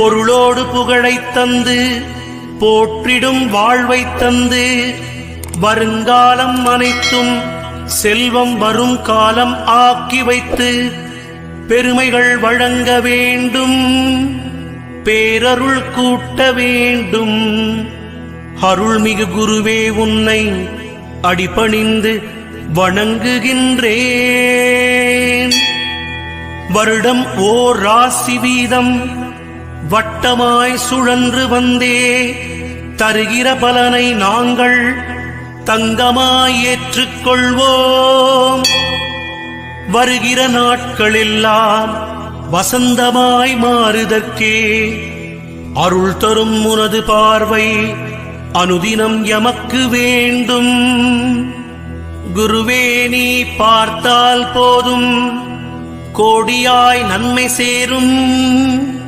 பொருளோடு புகழைத் தந்து போற்றிடும் வாழ்வைத் தந்து வருங்காலம் அனைத்தும் செல்வம் வரும் காலம் ஆக்கி வைத்து பெருமைகள் வழங்க வேண்டும், பேரருள் கூட்ட வேண்டும். அருள்மிகு குருவே உன்னை அடிபணிந்து வணங்குகின்றேன். வருடம் ஓர் ராசி வீதம் வட்டமாய் சுழன்று வந்தே தருகிற பலனை நாங்கள் தங்கமாய் ஏற்றுக்கொள்வோம். வருகிற நாட்களெல்லாம் வசந்தமாய் மாறுதற்கே அருள் தரும் உனது பார்வை அனுதினம் எமக்கு வேண்டும். குருவே நீ பார்த்தால் போதும் கோடியாய் நன்மை சேரும்.